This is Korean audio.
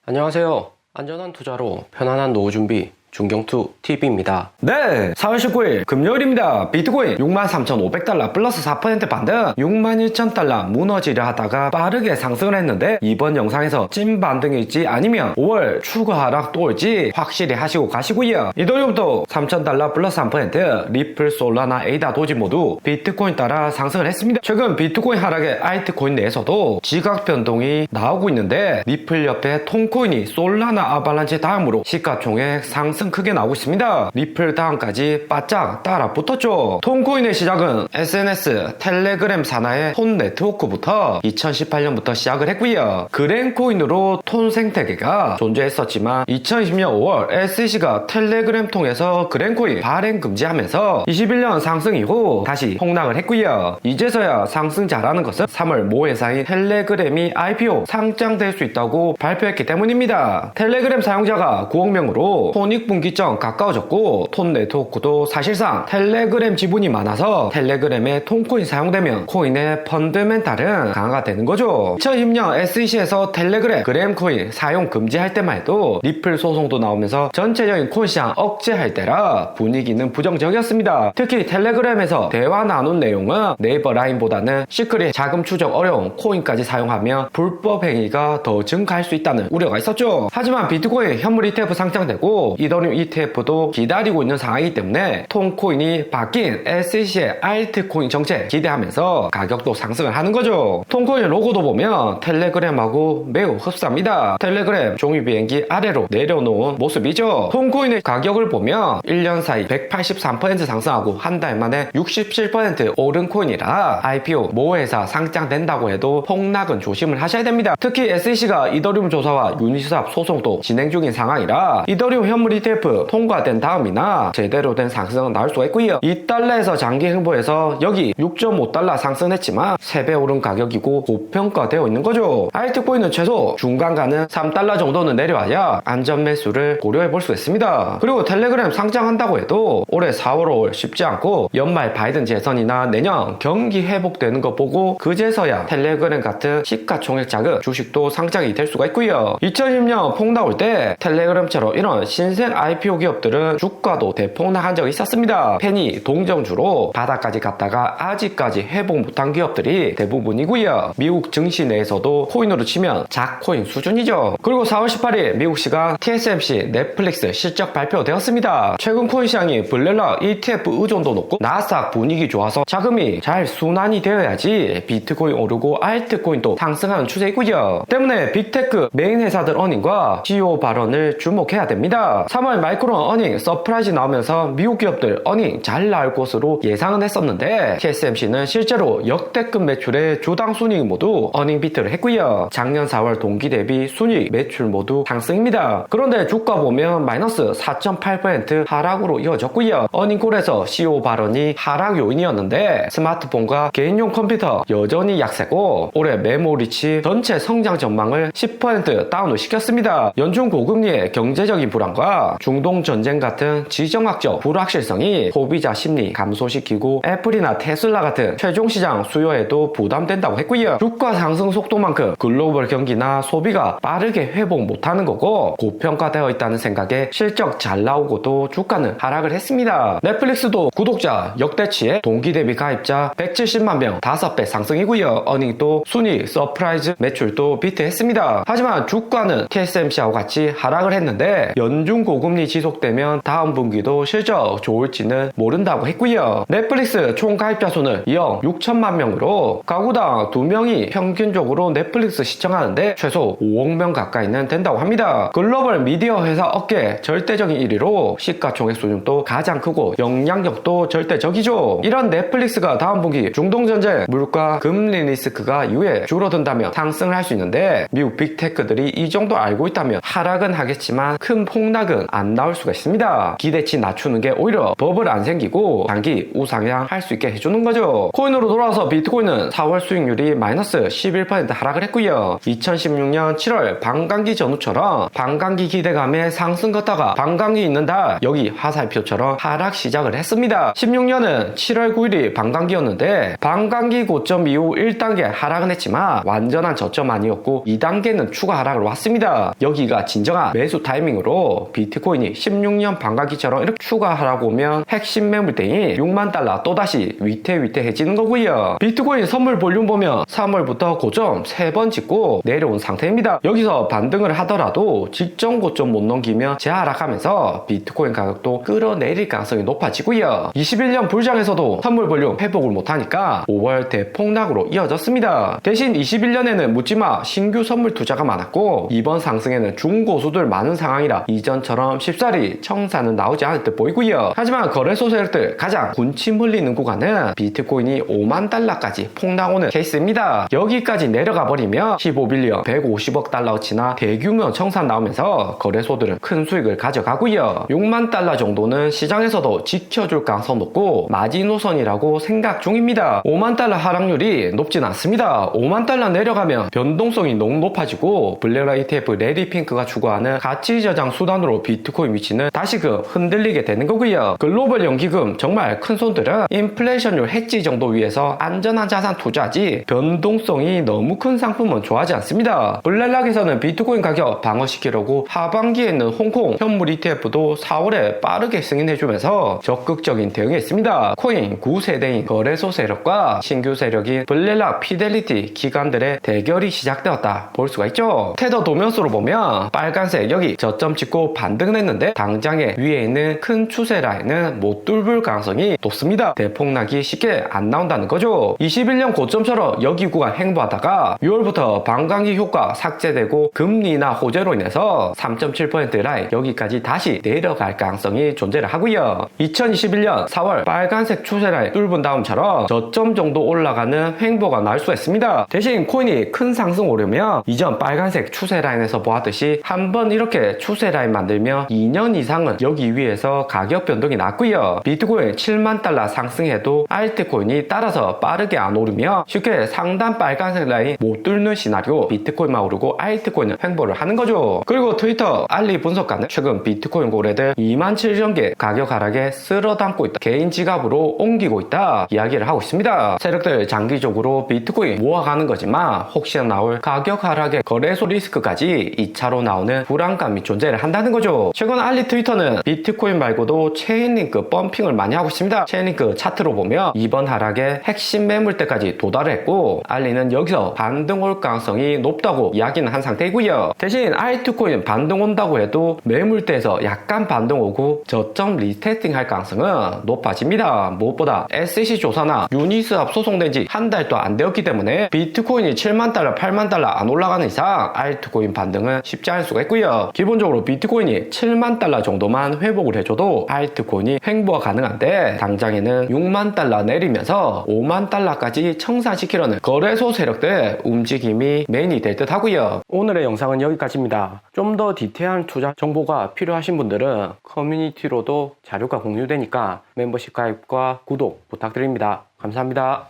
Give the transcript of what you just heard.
안녕하세요. 안전한 투자로 편안한 노후 준비 중경투TV입니다. 네, 4월 19일 금요일입니다. 비트코인 63,500달러 플러스 4% 반등, 61,000달러 무너지려 하다가 빠르게 상승을 했는데 이번 영상에서 찐 반등일지 아니면 5월 추가 하락 또 올지 확실히 하시고 가시고요. 이더리움도 3,000달러 플러스 3%, 리플, 솔라나, 에이다, 도지 모두 비트코인 따라 상승을 했습니다. 최근 비트코인 하락에 알트코인 내에서도 지각 변동이 나오고 있는데 리플 옆에 통코인이 솔라나, 아발란체 다음으로 시가총액 상승 크게 나오고 있습니다. 리플 다음까지 바짝 따라 붙었죠. 톤코인의 시작은 SNS, 텔레그램 산하의 톤 네트워크부터 2018년부터 시작을 했고요. 그랜코인으로 톤 생태계가 존재했었지만 2020년 5월 SEC가 텔레그램 통해서 그랜코인 발행 금지하면서 21년 상승 이후 다시 폭락을 했고요. 이제서야 상승 잘하는 것은 3월 모 회사인 텔레그램이 IPO 상장될 수 있다고 발표했기 때문입니다. 텔레그램 사용자가 9억 명으로 손익분기점 가까워졌고 톤 네트워크도 사실상 텔레그램 지분이 많아서 텔레그램에 톤코인 사용되면 코인의 펀드멘탈은 강화가 되는 거죠. 2010년 SEC에서 텔레그램 그램코인 사용 금지할 때만 해도 리플 소송도 나오면서 전체적인 코인 시장 억제할 때라 분위기는 부정적이었습니다. 특히 텔레그램에서 대화 나눈 내용은 네이버 라인보다는 시크릿 자금 추적 어려운 코인까지 사용하면 불법 행위가 더 증가할 수 있다는 우려가 있었죠. 하지만 비트코인 현물 ETF 상장되고 이더리움 ETF도 기다리고 있는 상황이기 때문에 톤코인이 바뀐 SEC의 알트코인 정책 기대하면서 가격도 상승을 하는 거죠. 톤코인 로고도 보면 텔레그램하고 매우 흡사합니다. 텔레그램 종이 비행기 아래로 내려놓은 모습이죠. 톤코인의 가격을 보면 1년 사이 183% 상승하고 한 달 만에 67% 오른 코인이라 IPO 모 회사 상장된다고 해도 폭락은 조심을 하셔야 됩니다. 특히 SEC가 이더리움 조사와 유니스왑 소송도 진행 중인 상황이라 이더리움 현물 ETF 통과된 다음이나 제대로 된 상승은 나올 수가 있고요. 2달러에서 장기 행보에서 여기 6.5달러 상승했지만 3배 오른 가격이고 고평가되어 있는 거죠. 알트코인은 최소 중간가는 3달러 정도는 내려와야 안전 매수를 고려해 볼 수 있습니다. 그리고 텔레그램 상장한다고 해도 올해 4월 5월 쉽지 않고 연말 바이든 재선이나 내년 경기 회복되는 거 보고 그제서야 텔레그램 같은 시가총액 작은 주식도 상장이 될 수가 있고요. 2010년 폭락 올 때 텔레그램처럼 이런 신생 IPO 기업들은 주가도 대폭락한 적이 있었습니다. penny 동정주로 바닥까지 갔다가 아직까지 회복 못한 기업들이 대부분이고요. 미국 증시 내에서도 코인으로 치면 작코인 수준이죠. 그리고 4월 18일 미국 시간 TSMC 넷플릭스 실적 발표되었습니다. 최근 코인 시장이 블랙락 ETF 의존도 높고 나스닥 분위기 좋아서 자금이 잘 순환이 되어야지 비트코인 오르고 알트코인도 상승하는 추세이고요. 때문에 빅테크 메인 회사들 어닝과 CEO 발언을 주목해야 됩니다. 3월 마이크론 어닝 서프라이즈 나오면서 미국 기업들 어닝 잘 나올 것으로 예상은 했었는데 TSMC는 실제로 역대급 매출의 주당 순이익 모두 어닝 비트를 했고요. 작년 4월 동기 대비 순이익 매출 모두 상승입니다. 그런데 주가 보면 마이너스 4.8% 하락으로 이어졌고요. 어닝콜에서 CEO 발언이 하락 요인이었는데 스마트폰과 개인용 컴퓨터 여전히 약세고 올해 메모리치 전체 성장 전망을 10% 다운을 시켰습니다. 연중 고금리의 경제적인 불안과 중동 전쟁 같은 지정학적 불확실성이 소비자 심리 감소시키고 애플이나 테슬라 같은 최종 시장 수요에도 부담된다고 했고요. 주가 상승 속도만큼 글로벌 경기나 소비가 빠르게 회복 못하는 거고 고평가되어 있다는 생각에 실적 잘 나오고도 주가는 하락을 했습니다. 넷플릭스도 구독자 역대치에 동기 대비 가입자 170만 명 5배 상승이고요. 어닝도 순이익 서프라이즈 매출도 비트했습니다. 하지만 주가는 TSMC하고 같이 하락을 했는데 연중 고금리 지속되면 다음 분기도 실적 좋을지는 모른다고 했고요. 넷플릭스 총 가입자 수는 2억 6천만 명으로 가구당 2명이 평균적으로 넷플릭스 시청하는데 최소 5억 명 가까이는 된다고 합니다. 글로벌 미디어 회사 업계 절대적인 1위로 시가총액 수준도 가장 크고 영향력도 절대적이죠. 이런 넷플릭스가 다음 분기 중동전쟁, 물가, 금리 리스크가 이후에 줄어든다면 상승을 할 수 있는데 미국 빅테크들이 이 정도 알고 있다면 하락은 하겠지만 큰 폭락은 안 나올 수가 있습니다. 기대치 낮추는 게 오히려 버블 안 생기고 장기 우상향 할 수 있게 해주는 거죠. 코인으로 돌아와서 비트코인은 4월 수익률이 마이너스 11% 하락을 했고요. 2016년 7월 반감기 전후처럼 반감기 기대감에 상승 걷다가 반감기 있는다 여기 화살표처럼 하락 시작을 했습니다. 16년은 7월 9일이 반감기였는데 반감기 고점 이후 1단계 하락은 했지만 완전한 저점 아니었고 2단계는 추가 하락을 왔습니다. 여기가 진정한 매수 타이밍으로 비트코인이 16년 반감기처럼 이렇게 추가 하락 오면 핵심 매물대인 6만 달러 또다시 위태위태해지는 거고요. 비트코인 선물 볼륨 보면 3월부터 고점 3번 찍고 내려온 상태입니다. 여기서 반등을 하더라도 직전 고점 못 넘기면 재하락하면서 비트코인 가격도 끌어내릴 가능성이 높아지고요. 21년 불장에서도 선물 볼륨 회복을 못하니까 5월 대폭락으로 이어졌습니다. 대신 21년에는 묻지마 신규 선물 투자가 많았고 이번 상승에는 중고수들 많은 상황이라 이전처럼 쉽사리 청산은 나오지 않을 듯 보이고요. 하지만 거래소 세력들 가장 군침 흘리는 구간은 비트코인이 5만 달러까지 폭락 오는 케이스입니다. 여기까지 내려가 버리면 15빌리언 150억 달러치나 대규모 청산 나오면서 거래소들은 큰 수익을 가져가고요. 6만 달러 정도는 시장에서도 지켜줄 가능성 높고 마지노선이라고 생각 중입니다. 5만 달러 하락률이 높진 않습니다. 5만 달러 내려가면 변동성이 너무 높아지고 블랙락 ETF 레디핑크가 추구하는 가치 저장 수단으로 비트코인 위치는 다시금 흔들리게 되는 거고요. 글로벌 연기금 정말 큰 손들은 인플레이션율 해지 정도 위에서 안전한 자산 투자지 변동성이 너무 큰 상품은 좋아하지 않습니다. 블랙락에서는 비트코인 가격 방어시키려고 하반기에 있는 홍콩 현물 ETF도 4월에 빠르게 승인해주면서 적극적인 대응했습니다. 코인 9세대인 거래소 세력과 신규 세력인 블랙락 피델리티 기관들의 대결이 시작되었다 볼 수가 있죠. 테더 도면수로 보면 빨간색 여기 저점 찍고 반등을 했는데 당장에 위에 있는 큰 추세 라인은 못 뚫을 가능성이 높습니다. 대폭락이 쉽게 안 나온다는 거죠. 21년 고점처럼 여기 구간 행보하다가 6월부터 반감기 효과 삭제되고 금리나 호재로 인해서 3.7% 라인 여기까지 다시 내려갈 가능성이 존재를 하고요. 2021년 4월 빨간색 추세 라인 뚫은 다음처럼 저점 정도 올라가는 횡보가 나올 수가 있습니다. 대신 코인이 큰 상승 오르면 이전 빨간색 추세 라인에서 보았듯이 한번 이렇게 추세 라인 만들면 2년 이상은 여기 위에서 가격 변동이 났고요. 비트코인 7만 달러 상승해도 알트코인이 따라서 빠르게 안 오르면 쉽게 상단 빨간색 라인 못 뚫는 시나리오 비트코인만 오르고 알트코인은 횡보를 하는 거죠. 그리고 트위터 알리 분석가는 최근 비트코인 고래들 2만 7천 개 가격 하락에 쓸어 담고 있다. 개인 지갑으로 옮기고 있다 이야기를 하고 있습니다. 세력들 장기적으로 비트코인 모아가는 거지만 혹시나 나올 가격 하락의 거래소 리스크까지 2차로 나오는 불안감이 존재를 한다는 거죠. 최근 알리 트위터는 비트코인 말고도 체인링크 펌핑을 많이 하고 있습니다. 체인링크 차트로 보면 이번 하락의 핵심 매물대까지 도달했고 알리는 여기서 반등 올 가능성이 높다고 이야기는 한 상태이고요. 대신 알트코인 반등 온다고 해도 매물대에서 약간 반등 오고 저점 리테스팅 할 가능성은 높아집니다. 무엇보다 SEC 조사나 유니스합 소송된 지 한 달도 안 되었기 때문에 비트코인이 7만 달러 8만 달러 안 올라가는 이상 알트코인 반등은 쉽지 않을 수가 있고요. 기본적으로 비트코인이 7만 달러 정도만 회복을 해줘도 알트코인이 횡보가 가능한데 당장에는 6만 달러 내리면서 5만 달러까지 청산시키려는 거래소 세력들 움직임이 메인이 될 듯 하고요. 오늘의 영상은 여기까지입니다. 좀 더 디테일한 투자 정보가 필요하신 분들은 커뮤니티로도 자료가 공유되니까 멤버십 가입과 구독 부탁드립니다. 감사합니다.